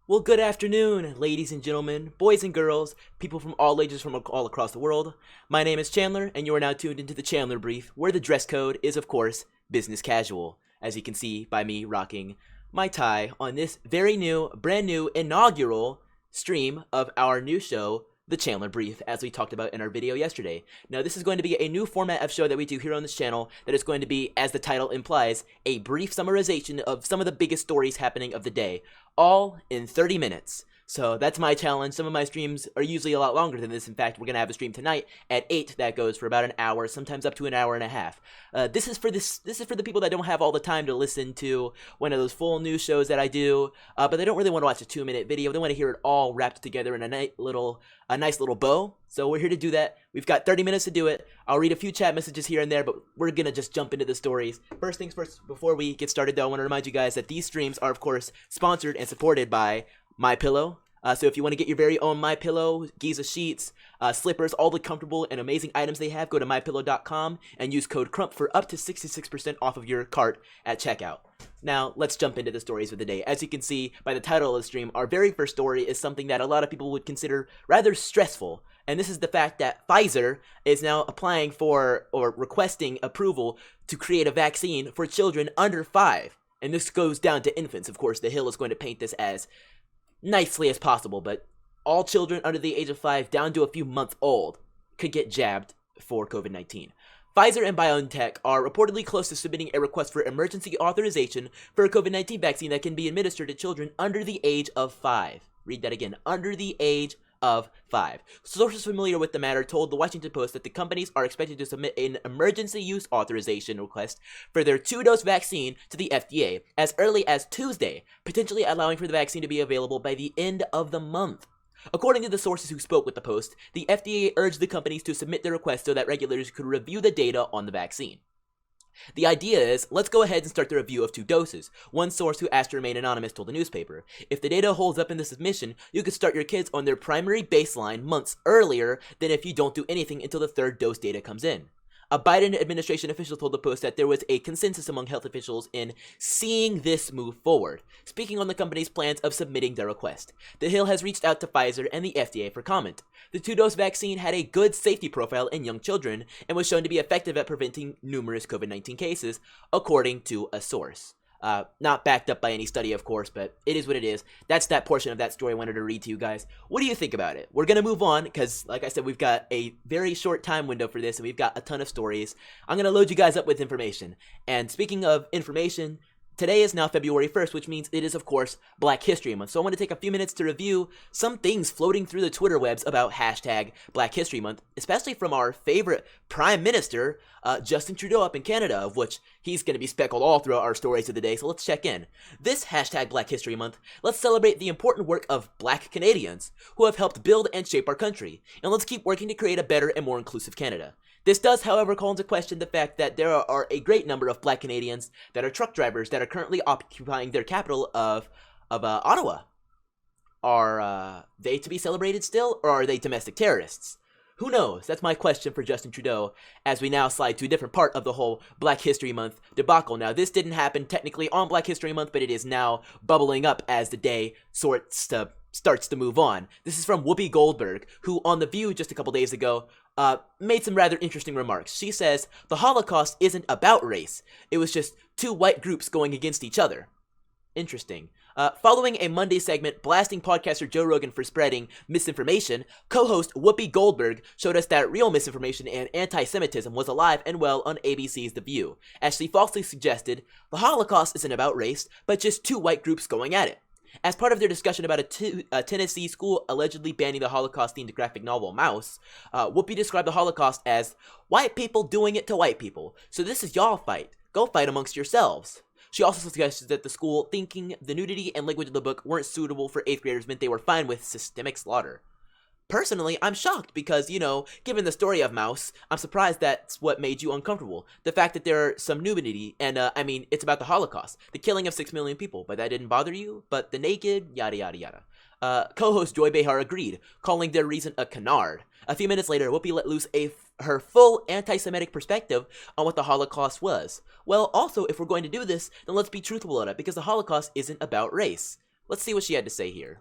Well, good afternoon, ladies and gentlemen, boys and girls, people from all ages from all across the world. My name is Chandler, and you are now tuned into the Chandler Brief, where the dress code is, of course, business casual, as you can see by me rocking my tie on this brand new, inaugural stream of our new show, the Chandler Brief, as we talked about in our video yesterday. Now, this is going to be a new format of show that we do here on this channel that is going to be, as the title implies, a brief summarization of some of the biggest stories happening of the day, all in 30 minutes. So that's my challenge. Some of my streams are usually a lot longer than this. In fact, we're going to have a stream tonight at 8 that goes for about an hour, sometimes up to an hour and a half. This is for the people that don't have all the time to listen to one of those full news shows that I do, but they don't really want to watch a 2-minute video. They want to hear it all wrapped together in a nice little bow. So we're here to do that. We've got 30 minutes to do it. I'll read a few chat messages here and there, but we're going to just jump into the stories. First things first, before we get started though, I want to remind you guys that these streams are of course sponsored and supported by MyPillow. So if you want to get your very own MyPillow, Giza sheets, slippers, all the comfortable and amazing items they have, go to mypillow.com and use code CRUMP for up to 66% off of your cart at checkout. Now, let's jump into the stories of the day. As you can see by the title of the stream, our very first story is something that a lot of people would consider rather stressful. And this is the fact that Pfizer is now applying for or requesting approval to create a vaccine for children under 5. And this goes down to infants. Of course, The Hill is going to paint this as nicely as possible, but all children under the age of 5 down to a few months old could get jabbed for COVID-19. Pfizer and BioNTech are reportedly close to submitting a request for emergency authorization for a COVID-19 vaccine that can be administered to children under the age of 5. Read that again, under the age of 5. Sources familiar with the matter told the Washington Post that the companies are expected to submit an emergency use authorization request for their 2-dose vaccine to the FDA as early as Tuesday, potentially allowing for the vaccine to be available by the end of the month. According to the sources who spoke with the Post, the FDA urged the companies to submit their request so that regulators could review the data on the vaccine. The idea is, let's go ahead and start the review of 2 doses. One source who asked to remain anonymous told the newspaper, if the data holds up in the submission, you could start your kids on their primary baseline months earlier than if you don't do anything until the 3rd dose data comes in. A Biden administration official told the Post that there was a consensus among health officials in seeing this move forward, speaking on the company's plans of submitting their request. The Hill has reached out to Pfizer and the FDA for comment. The 2-dose vaccine had a good safety profile in young children and was shown to be effective at preventing numerous COVID-19 cases, according to a source. Not backed up by any study, of course, but it is what it is. That's that portion of that story I wanted to read to you guys. What do you think about it? We're going to move on because, like I said, we've got a very short time window for this, and we've got a ton of stories. I'm going to load you guys up with information. And speaking of information, today is now February 1st, which means it is, of course, Black History Month. So I want to take a few minutes to review some things floating through the Twitter webs about hashtag Black History Month, especially from our favorite Prime Minister, Justin Trudeau up in Canada, of which he's going to be speckled all throughout our stories of the day, so let's check in. This hashtag Black History Month, let's celebrate the important work of Black Canadians who have helped build and shape our country, and let's keep working to create a better and more inclusive Canada. This does, however, call into question the fact that there are a great number of Black Canadians that are truck drivers that are currently occupying their capital of Ottawa. Are they to be celebrated still, or are they domestic terrorists? Who knows? That's my question for Justin Trudeau as we now slide to a different part of the whole Black History Month debacle. Now, this didn't happen technically on Black History Month, but it is now bubbling up as the day starts to move on. This is from Whoopi Goldberg, who on The View just a couple days ago made some rather interesting remarks. She says, the Holocaust isn't about race. It was just 2 white groups going against each other. Interesting. Following a Monday segment blasting podcaster Joe Rogan for spreading misinformation, co-host Whoopi Goldberg showed us that real misinformation and anti-Semitism was alive and well on ABC's The View, as she falsely suggested the Holocaust isn't about race, but just 2 white groups going at it. As part of their discussion about a Tennessee school allegedly banning the Holocaust-themed graphic novel Mouse, Whoopi described the Holocaust as white people doing it to white people. So this is y'all fight. Go fight amongst yourselves. She also suggested that the school thinking the nudity and language of the book weren't suitable for 8th graders meant they were fine with systemic slaughter. Personally, I'm shocked because, given the story of Mouse, I'm surprised that's what made you uncomfortable. The fact that there are some nudity, and it's about the Holocaust, the killing of 6 million people, but that didn't bother you? But the naked, yada yada yada. Co-host Joy Behar agreed, calling their reason a canard. A few minutes later, Whoopi let loose her full anti-Semitic perspective on what the Holocaust was. Well, also, if we're going to do this, then let's be truthful about it, because the Holocaust isn't about race. Let's see what she had to say here.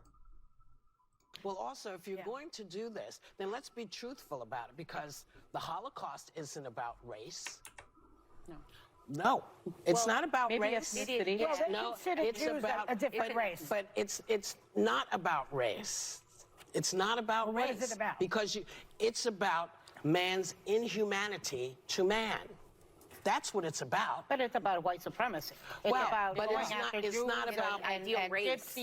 Well, also, if you're going to do this, then let's be truthful about it, because the Holocaust isn't about race. No, it's not about race. No, it's about a different race. But it's not about race. It's not about race. What is it about? Because it's about man's inhumanity to man. That's what it's about. But it's about white supremacy. It's about but going it's after it's Jews not about ideal race.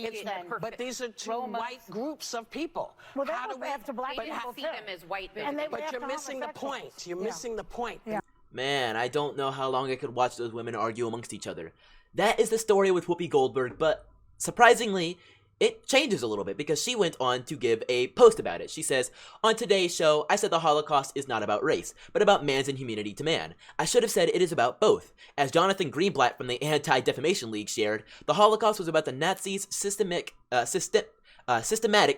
But these are two white groups of people. Well, they go after black people see them as white. But you're missing the point. You're missing the point. Yeah. Man, I don't know how long I could watch those women argue amongst each other. That is the story with Whoopi Goldberg, but surprisingly, it changes a little bit because she went on to give a post about it. She says, "On today's show, I said the Holocaust is not about race, but about man's inhumanity to man. I should have said it is about both. As Jonathan Greenblatt from the Anti-Defamation League shared, the Holocaust was about the Nazis' systematic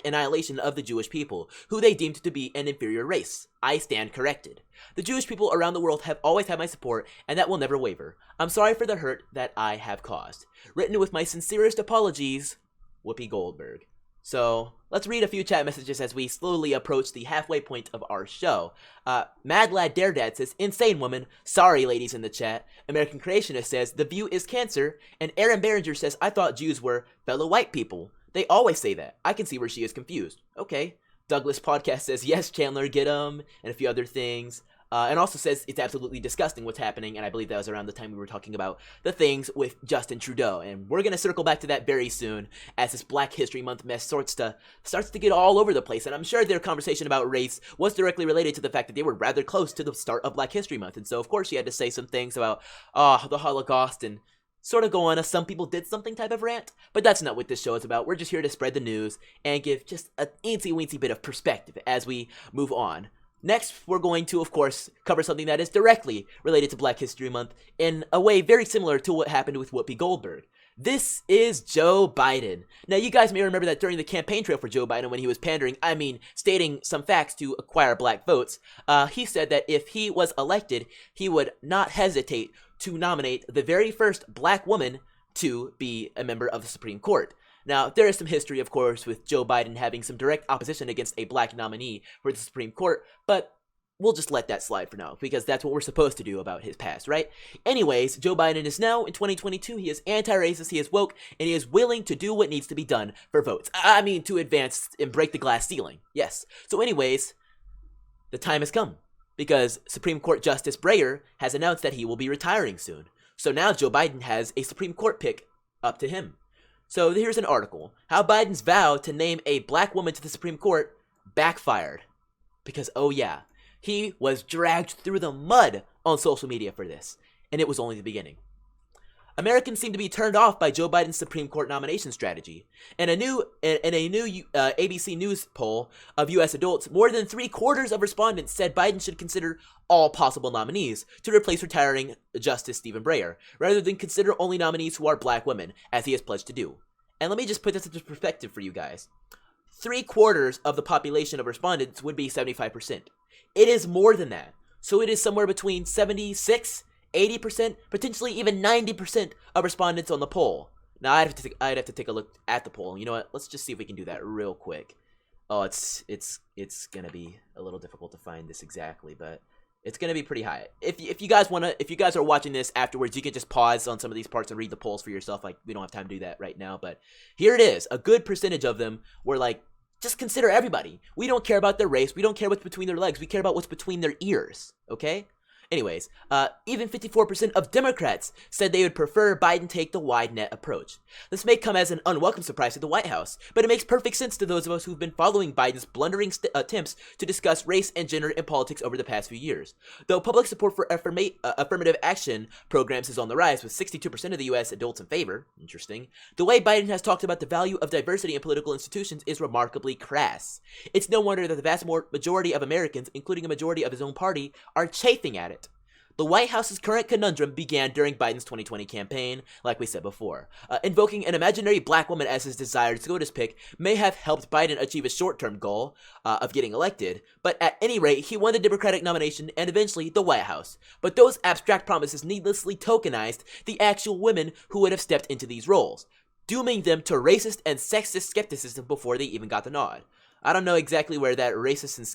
annihilation of the Jewish people, who they deemed to be an inferior race. I stand corrected. The Jewish people around the world have always had my support, and that will never waver. I'm sorry for the hurt that I have caused. Written with my sincerest apologies, Whoopi Goldberg." So, let's read a few chat messages as we slowly approach the halfway point of our show. Mad Lad Dare Dad says, "Insane woman. Sorry, ladies in the chat." American Creationist says, "The View is cancer." And Aaron Behringer says, "I thought Jews were fellow white people. They always say that. I can see where she is confused." Okay. Douglas Podcast says, "Yes, Chandler, get 'em," and a few other things. And also says it's absolutely disgusting what's happening, and I believe that was around the time we were talking about the things with Justin Trudeau. And we're going to circle back to that very soon as this Black History Month mess starts to get all over the place. And I'm sure their conversation about race was directly related to the fact that they were rather close to the start of Black History Month. And so, of course, she had to say some things about the Holocaust and sort of go on a "some people did something" type of rant. But that's not what this show is about. We're just here to spread the news and give just an eensy-weensy bit of perspective as we move on. Next, we're going to, of course, cover something that is directly related to Black History Month in a way very similar to what happened with Whoopi Goldberg. This is Joe Biden. Now, you guys may remember that during the campaign trail for Joe Biden when he was stating some facts to acquire black votes, he said that if he was elected, he would not hesitate to nominate the very first black woman to be a member of the Supreme Court. Now, there is some history, of course, with Joe Biden having some direct opposition against a black nominee for the Supreme Court, but we'll just let that slide for now, because that's what we're supposed to do about his past, right? Anyways, Joe Biden is now, in 2022, he is anti-racist, he is woke, and he is willing to do what needs to be done for votes. To advance and break the glass ceiling. Yes. So anyways, the time has come, because Supreme Court Justice Breyer has announced that he will be retiring soon. So now Joe Biden has a Supreme Court pick up to him. So here's an article. How Biden's vow to name a black woman to the Supreme Court backfired. Because, oh yeah, he was dragged through the mud on social media for this. And it was only the beginning. Americans seem to be turned off by Joe Biden's Supreme Court nomination strategy. In a new ABC News poll of U.S. adults, more than 3/4 of respondents said Biden should consider all possible nominees to replace retiring Justice Stephen Breyer, rather than consider only nominees who are black women, as he has pledged to do. And let me just put this into perspective for you guys. 3/4 of the population of respondents would be 75%. It is more than that. So it is somewhere between 76, 80%, potentially even 90% of respondents on the poll. Now, I'd have to take a look at the poll. You know what? Let's just see if we can do that real quick. Oh, it's gonna be a little difficult to find this exactly, but it's gonna be pretty high. If you guys are watching this afterwards, you can just pause on some of these parts and read the polls for yourself. Like, we don't have time to do that right now, but here it is. A good percentage of them were like, just consider everybody. We don't care about their race. We don't care what's between their legs. We care about what's between their ears. Okay? Anyways, even 54% of Democrats said they would prefer Biden take the wide net approach. This may come as an unwelcome surprise to the White House, but it makes perfect sense to those of us who've been following Biden's blundering attempts to discuss race and gender in politics over the past few years. Though public support for affirmative action programs is on the rise, with 62% of the U.S. adults in favor, interesting, the way Biden has talked about the value of diversity in political institutions is remarkably crass. It's no wonder that the vast majority of Americans, including a majority of his own party, are chafing at it. The White House's current conundrum began during Biden's 2020 campaign, like we said before. Invoking an imaginary black woman as his desired SCOTUS pick may have helped Biden achieve his short-term goal of getting elected, but at any rate, he won the Democratic nomination and eventually the White House. But those abstract promises needlessly tokenized the actual women who would have stepped into these roles. dooming them to racist and sexist skepticism before they even got the nod. I don't know exactly where that racist and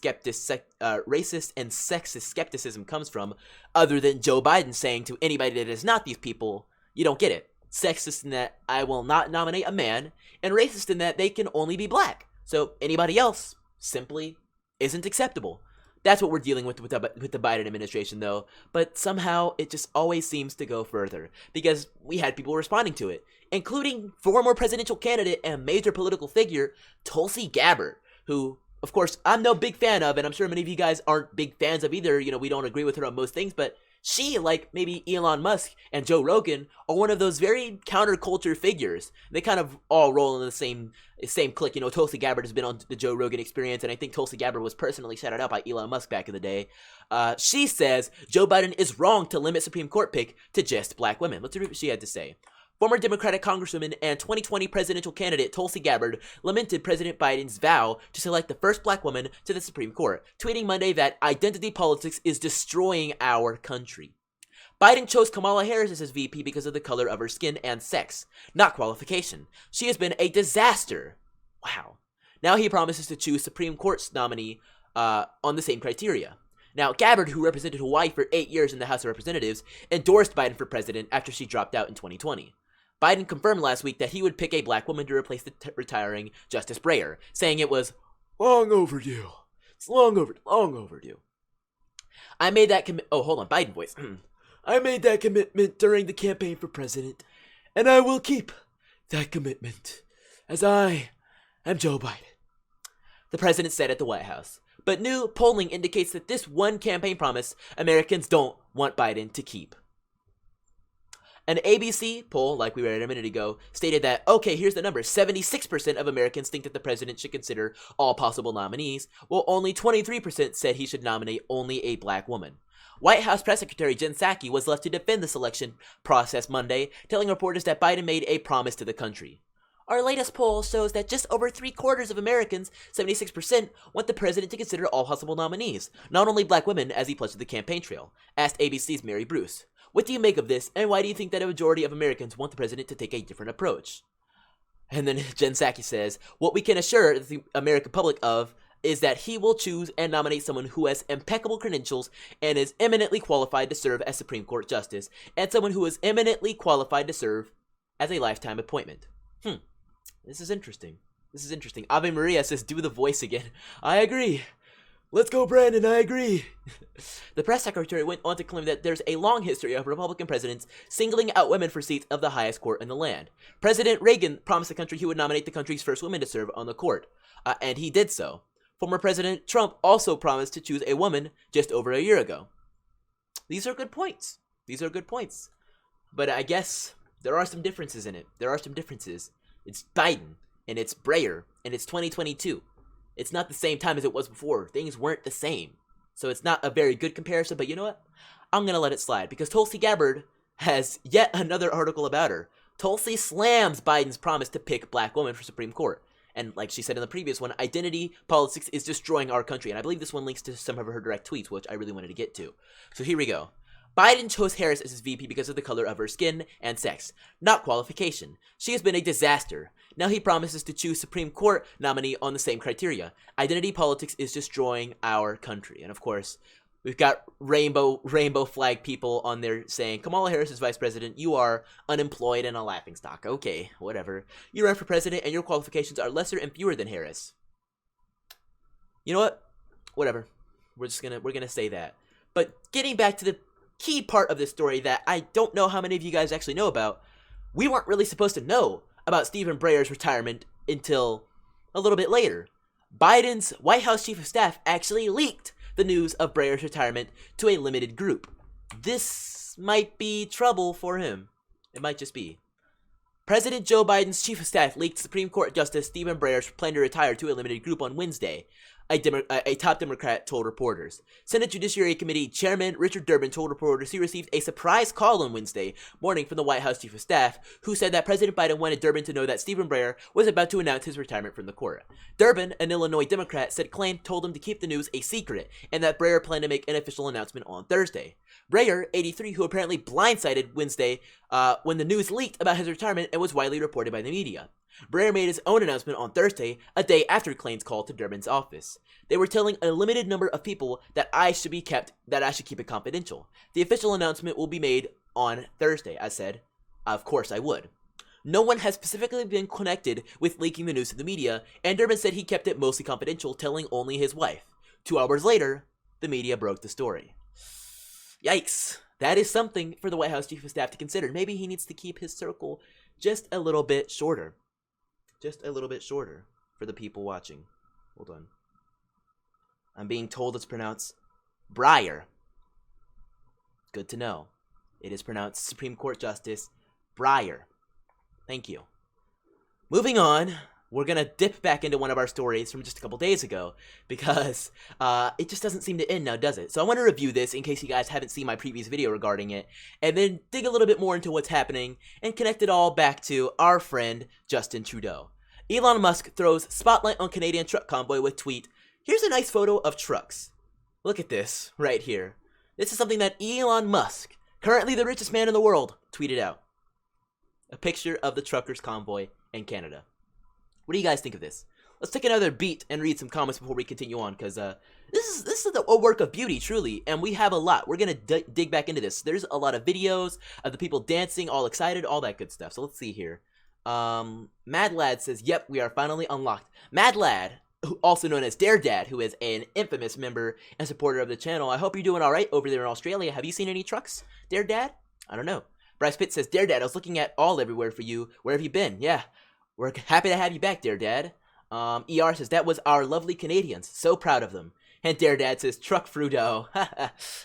sexist skepticism comes from, other than Joe Biden saying to anybody that is not these people, you don't get it. Sexist in that I will not nominate a man, and racist in that they can only be black. So anybody else simply isn't acceptable. That's what we're dealing with the Biden administration, though. But somehow it just always seems to go further, because we had people responding to it, including former presidential candidate and major political figure Tulsi Gabbard, who, of course, I'm no big fan of, and I'm sure many of you guys aren't big fans of either. You know, we don't agree with her on most things, but she, like maybe Elon Musk and Joe Rogan, are one of those very counterculture figures. They kind of all roll in the same clique. You know, Tulsi Gabbard has been on the Joe Rogan Experience, and I think Tulsi Gabbard was personally shouted out by Elon Musk back in the day. She says Joe Biden is wrong to limit Supreme Court pick to just black women. Let's read what she had to say. Former Democratic Congresswoman and 2020 presidential candidate Tulsi Gabbard lamented President Biden's vow to select the first black woman to the Supreme Court, tweeting Monday that identity politics is destroying our country. Biden chose Kamala Harris as his VP because of the color of her skin and sex, not qualification. She has been a disaster. Wow. Now he promises to choose Supreme Court's nominee on the same criteria. Now, Gabbard, who represented Hawaii for 8 years in the House of Representatives, endorsed Biden for president after she dropped out in 2020. Biden confirmed last week that he would pick a black woman to replace the retiring Justice Breyer, saying it was long overdue. It's long overdue. I made that Biden voice. I made that commitment during the campaign for president, and I will keep that commitment, as I am Joe Biden, the president said at the White House. But new polling indicates that this one campaign promise Americans don't want Biden to keep. An ABC poll, like we read a minute ago, stated that, okay, here's the number, 76% of Americans think that the president should consider all possible nominees, while only 23% said he should nominate only a black woman. White House Press Secretary Jen Psaki was left to defend the selection process Monday, telling reporters that Biden made a promise to the country. Our latest poll shows that just over 3/4 of Americans, 76%, want the president to consider all possible nominees, not only black women, as he pledged to the campaign trail, asked ABC's Mary Bruce. What do you make of this, and why do you think that a majority of Americans want the president to take a different approach? And then Jen Psaki says, what we can assure the American public of is that he will choose and nominate someone who has impeccable credentials and is eminently qualified to serve as Supreme Court Justice, and someone who is eminently qualified to serve as a lifetime appointment. This is interesting. Ave Maria says, do the voice again. I agree. Let's go, Brandon, I agree. The press secretary went on to claim that there's a long history of Republican presidents singling out women for seats of the highest court in the land. President Reagan promised the country he would nominate the country's first woman to serve on the court, and he did so. Former President Trump also promised to choose a woman just over a year ago. These are good points. But I guess there are some differences in it. It's Biden, and it's Breyer, and it's 2022. It's not the same time as it was before. Things weren't the same. So it's not a very good comparison, but you know what? I'm going to let it slide, because Tulsi Gabbard has yet another article about her. Tulsi slams Biden's promise to pick black women for Supreme Court. And like she said in the previous one, identity politics is destroying our country. And I believe this one links to some of her direct tweets, which I really wanted to get to. So here we go. Biden chose Harris as his VP because of the color of her skin and sex, not qualification. She has been a disaster. Now he promises to choose Supreme Court nominee on the same criteria. Identity politics is destroying our country. And of course, we've got rainbow flag people on there saying, Kamala Harris is vice president, you are unemployed and a laughingstock. Okay, whatever. You ran for president and your qualifications are lesser and fewer than Harris. You know what? Whatever. We're gonna say that. But getting back to the key part of this story that I don't know how many of you guys actually know about, we weren't really supposed to know about Stephen Breyer's retirement until a little bit later. Biden's White House Chief of Staff actually leaked the news of Breyer's retirement to a limited group. This might be trouble for him. It might just be. President Joe Biden's Chief of Staff leaked Supreme Court Justice Stephen Breyer's plan to retire to a limited group on Wednesday. a top Democrat told reporters. Senate Judiciary Committee Chairman Richard Durbin told reporters he received a surprise call on Wednesday morning from the White House Chief of Staff, who said that President Biden wanted Durbin to know that Stephen Breyer was about to announce his retirement from the court. Durbin, an Illinois Democrat, said Klain told him to keep the news a secret and that Breyer planned to make an official announcement on Thursday. Breyer, 83, who apparently blindsided Wednesday when the news leaked about his retirement and was widely reported by the media. Breyer made his own announcement on Thursday, a day after Klain's call to Durbin's office. They were telling a limited number of people that I should keep it confidential. The official announcement will be made on Thursday. I said, of course I would. No one has specifically been connected with leaking the news to the media, and Durbin said he kept it mostly confidential, telling only his wife. 2 hours later, the media broke the story. Yikes. That is something for the White House Chief of Staff to consider. Maybe he needs to keep his circle just a little bit shorter. Just a little bit shorter for the people watching. Hold on. I'm being told it's pronounced Breyer. Good to know. It is pronounced Supreme Court Justice Breyer. Thank you. Moving on, we're going to dip back into one of our stories from just a couple days ago because it just doesn't seem to end now, does it? So I want to review this in case you guys haven't seen my previous video regarding it, and then dig a little bit more into what's happening and connect it all back to our friend Justin Trudeau. Elon Musk throws spotlight on Canadian truck convoy with tweet, "Here's a nice photo of trucks." Look at this right here. This is something that Elon Musk, currently the richest man in the world, tweeted out. A picture of the truckers' convoy in Canada. What do you guys think of this? Let's take another beat and read some comments before we continue on, because this is a work of beauty, truly, and we have a lot. We're going to dig back into this. There's a lot of videos of the people dancing, all excited, all that good stuff. So let's see here. Mad Lad says, "Yep, we are finally unlocked." Mad Lad, also known as Dare Dad, who is an infamous member and supporter of the channel. I hope you're doing all right over there in Australia. Have you seen any trucks, Dare Dad? I don't know. Bryce Pitt says, "Dare Dad, I was looking at all everywhere for you. Where have you been?" Yeah, we're happy to have you back, Dare Dad. ER says, "That was our lovely Canadians. So proud of them." And Dare Dad says, "Truck Frudo."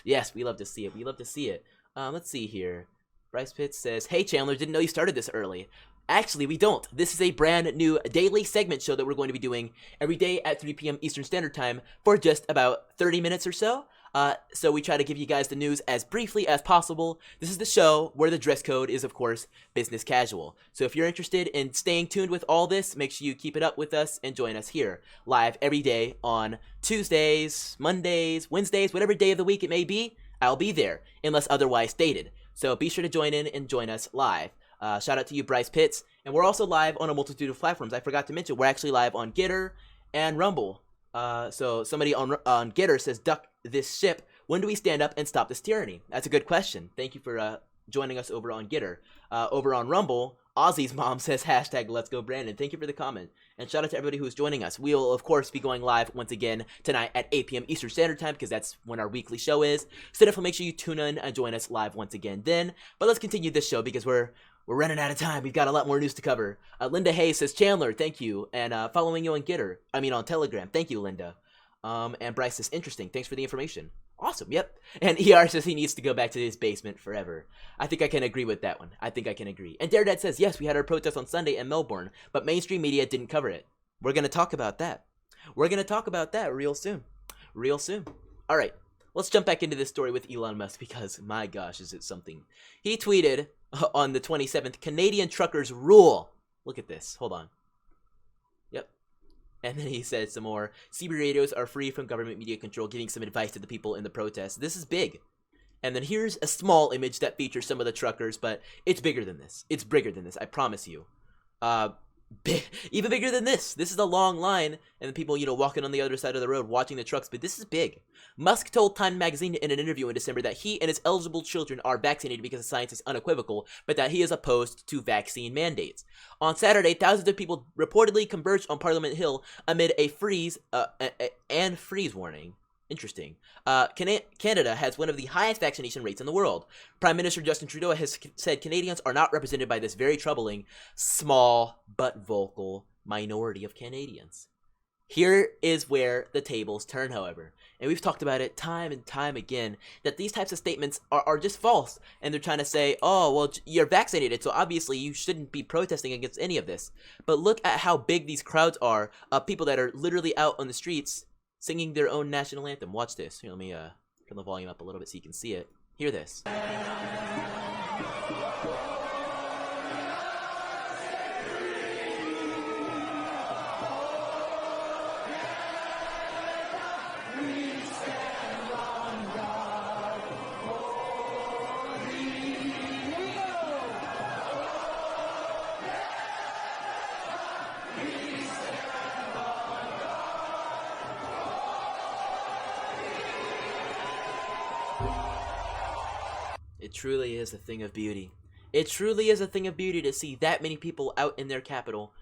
Yes, we love to see it. We love to see it. Let's see here. Bryce Pitt says, "Hey Chandler, didn't know you started this early." Actually, we don't. This is a brand new daily segment show that we're going to be doing every day at 3 p.m. Eastern Standard Time for just about 30 minutes or so. So we try to give you guys the news as briefly as possible. This is the show where the dress code is, of course, business casual. So if you're interested in staying tuned with all this, make sure you keep it up with us and join us here live every day on Tuesdays, Mondays, Wednesdays, whatever day of the week it may be. I'll be there unless otherwise stated. So be sure to join in and join us live. Shout out to you, Bryce Pitts. And we're also live on a multitude of platforms. I forgot to mention, we're actually live on Gitter and Rumble. So somebody on Gitter says, "Duck this ship. When do we stand up and stop this tyranny?" That's a good question. Thank you for joining us over on Gitter. Over on Rumble, Ozzy's mom says, hashtag Let's Go Brandon. Thank you for the comment. And shout out to everybody who's joining us. We'll, of course, be going live once again tonight at 8 p.m. Eastern Standard Time because that's when our weekly show is. So definitely make sure you tune in and join us live once again then. But let's continue this show because we're running out of time. We've got a lot more news to cover. Linda Hayes says, "Chandler, thank you." And following you on on Telegram. Thank you, Linda. And Bryce says, "Interesting. Thanks for the information." Awesome. Yep. And ER says he needs to go back to his basement forever. I think I can agree with that one. I think I can agree. And Daredad says, "Yes, we had our protest on Sunday in Melbourne, but mainstream media didn't cover it." We're going to talk about that. We're going to talk about that real soon. Real soon. All right. Let's jump back into this story with Elon Musk because, my gosh, is it something. He tweeted on the 27th, "Canadian truckers rule." Look at this. Hold on. Yep. And then he said some more. "CB radios are free from government media control, giving some advice to the people in the protest." This is big. And then here's a small image that features some of the truckers, but it's bigger than this. It's bigger than this, I promise you. Even bigger than this. This is a long line, and the people, walking on the other side of the road watching the trucks, but this is big. Musk told Time magazine in an interview in December that he and his eligible children are vaccinated because the science is unequivocal, but that he is opposed to vaccine mandates. On Saturday, thousands of people reportedly converged on Parliament Hill amid a freeze warning. Interesting. Canada has one of the highest vaccination rates in the world. Prime Minister Justin Trudeau has said Canadians are not represented by this very troubling, small but vocal minority of Canadians. Here is where the tables turn, however. And we've talked about it time and time again, that these types of statements are just false. And they're trying to say, oh, well, you're vaccinated, so obviously you shouldn't be protesting against any of this. But look at how big these crowds are of people that are literally out on the streets singing their own national anthem. Watch this. Here, let me turn the volume up a little bit so you can see it. Hear this. It truly is a thing of beauty. It truly is a thing of beauty to see that many people out in their capital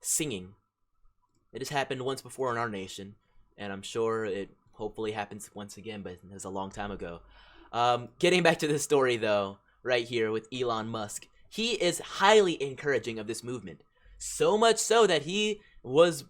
singing. It has happened once before in our nation, and I'm sure it hopefully happens once again, but it was a long time ago. Getting back to the story, though, right here with Elon Musk. He is highly encouraging of this movement. So much so that he was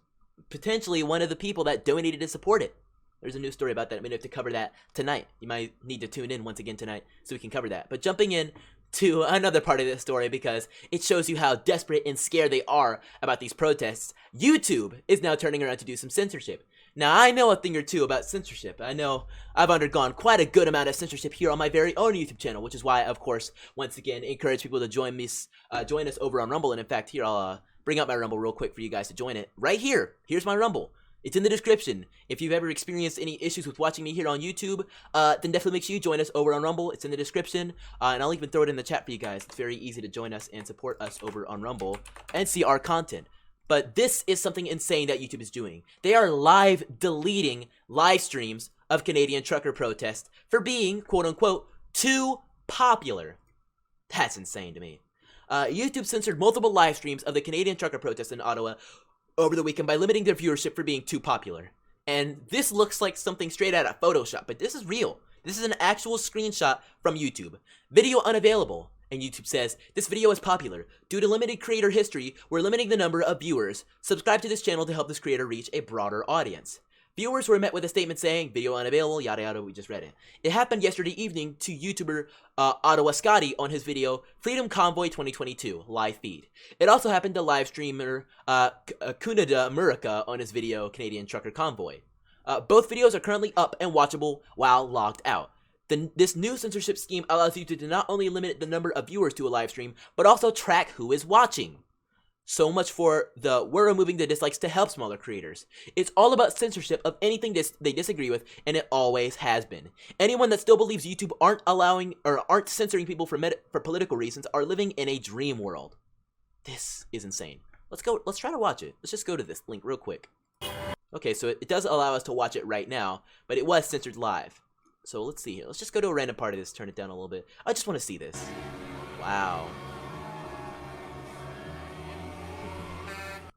potentially one of the people that donated to support it. There's a new story about that. I'm going to have to cover that tonight. You might need to tune in once again tonight so we can cover that. But jumping in to another part of this story because it shows you how desperate and scared they are about these protests. YouTube is now turning around to do some censorship. Now, I know a thing or two about censorship. I know I've undergone quite a good amount of censorship here on my very own YouTube channel, which is why, of course, once again, encourage people to join us over on Rumble. And in fact, here, I'll bring up my Rumble real quick for you guys to join it. Right here. Here's my Rumble. It's in the description. If you've ever experienced any issues with watching me here on YouTube, then definitely make sure you join us over on Rumble. It's in the description, and I'll even throw it in the chat for you guys. It's very easy to join us and support us over on Rumble and see our content. But this is something insane that YouTube is doing. They are live deleting live streams of Canadian trucker protests for being, quote-unquote, too popular. That's insane to me. YouTube censored multiple live streams of the Canadian trucker protests in Ottawa over the weekend by limiting their viewership for being too popular. And this looks like something straight out of Photoshop, but this is real. This is an actual screenshot from YouTube. Video unavailable. And YouTube says, this video is popular. Due to limited creator history, we're limiting the number of viewers. Subscribe to this channel to help this creator reach a broader audience. Viewers were met with a statement saying, video unavailable, yada yada, we just read it. It happened yesterday evening to YouTuber Ottawa Scotty on his video, Freedom Convoy 2022, live feed. It also happened to live streamer Kunada Muraka on his video, Canadian Trucker Convoy. Both videos are currently up and watchable while logged out. This new censorship scheme allows YouTube to not only limit the number of viewers to a live stream, but also track who is watching. So much for we're removing the dislikes to help smaller creators. It's all about censorship of anything they disagree with, and it always has been. Anyone that still believes YouTube aren't censoring people for political reasons are living in a dream world. This is insane. Let's try to watch it. Let's just go to this link real quick. Okay, so it does allow us to watch it right now, but it was censored live. So let's see here. Let's just go to a random part of this, turn it down a little bit. I just want to see this. Wow.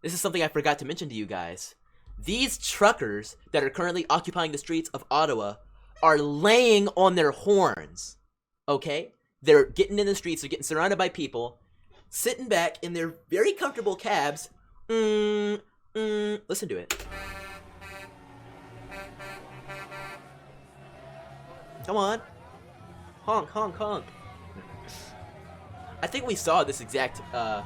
This is something I forgot to mention to you guys. These truckers that are currently occupying the streets of Ottawa are laying on their horns. Okay? They're getting in the streets, they're getting surrounded by people, sitting back in their very comfortable cabs. Listen to it. Come on. Honk, honk, honk. I think we saw this exact, yeah,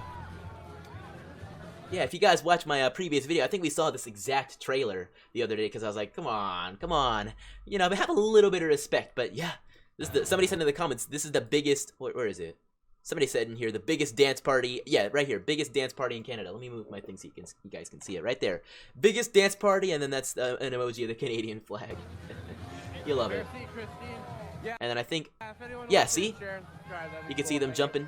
if you guys watched my previous video, I think we saw this exact trailer the other day because I was like, come on. You know, have a little bit of respect. But yeah, somebody said in the comments, this is the biggest, where is it? Somebody said in here, the biggest dance party. Yeah, right here, biggest dance party in Canada. Let me move my thing so you guys can see it right there. Biggest dance party, and then that's an emoji of the Canadian flag. You love it. And then I think, yeah, see? You can see them jumping.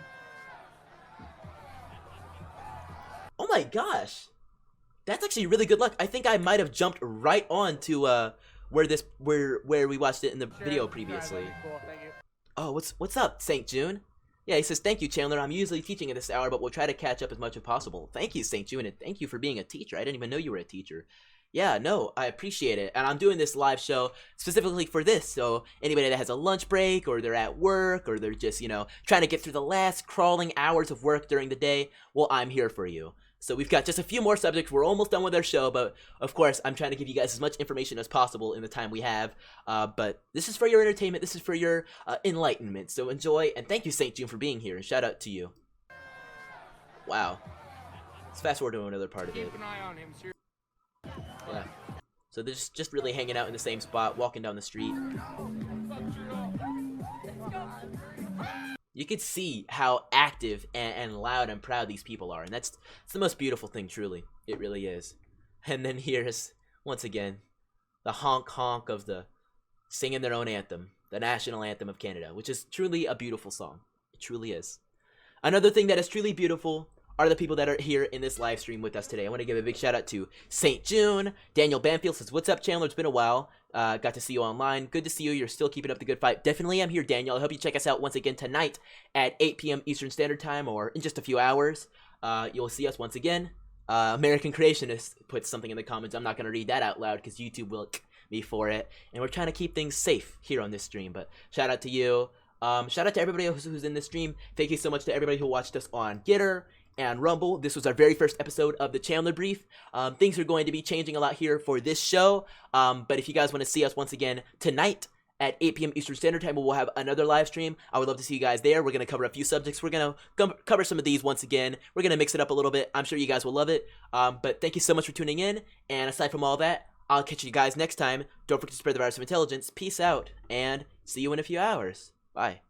Oh my gosh, that's actually really good luck. I think I might have jumped right on to where we watched it in the video previously. Oh, what's up, St. June? Yeah, he says, thank you, Chandler. I'm usually teaching at this hour, but we'll try to catch up as much as possible. Thank you, St. June, and thank you for being a teacher. I didn't even know you were a teacher. Yeah, no, I appreciate it. And I'm doing this live show specifically for this. So anybody that has a lunch break or they're at work or they're just, trying to get through the last crawling hours of work during the day, well, I'm here for you. So we've got just a few more subjects. We're almost done with our show, but of course, I'm trying to give you guys as much information as possible in the time we have. But this is for your entertainment. This is for your enlightenment. So enjoy, and thank you, St. June, for being here, and shout out to you. Wow. Let's fast forward to another part of it. Keep an eye on him, sir. Yeah. So they're just really hanging out in the same spot, walking down the street. You could see how active and loud and proud these people are, and that's the most beautiful thing, truly. It really is. And then here's, once again, the honk of the singing their own anthem, the national anthem of Canada, which is truly a beautiful song. It truly is. Another thing that is truly beautiful are the people that are here in this live stream with us today. I want to give a big shout out to St. June. Daniel Banfield says, "What's up, Chandler? It's been a while. Got to see you online. Good to see you. You're still keeping up the good fight." Definitely am here, Daniel. I hope you check us out once again tonight at 8 p.m. Eastern Standard Time, or in just a few hours. You'll see us once again. American Creationist puts something in the comments. I'm not going to read that out loud because YouTube will me for it. And we're trying to keep things safe here on this stream. But shout out to you. Shout out to everybody who's in this stream. Thank you so much to everybody who watched us on Gitter and Rumble. This was our very first episode of the Chandler Brief. Things are going to be changing a lot here for this show. But if you guys want to see us once again tonight at 8 p.m. Eastern Standard Time, we'll have another live stream. I would love to see you guys there. We're going to cover a few subjects. We're going to cover some of these once again. We're going to mix it up a little bit. I'm sure you guys will love it. But thank you so much for tuning in. And aside from all that, I'll catch you guys next time. Don't forget to spread the virus of intelligence. Peace out, and see you in a few hours. Bye.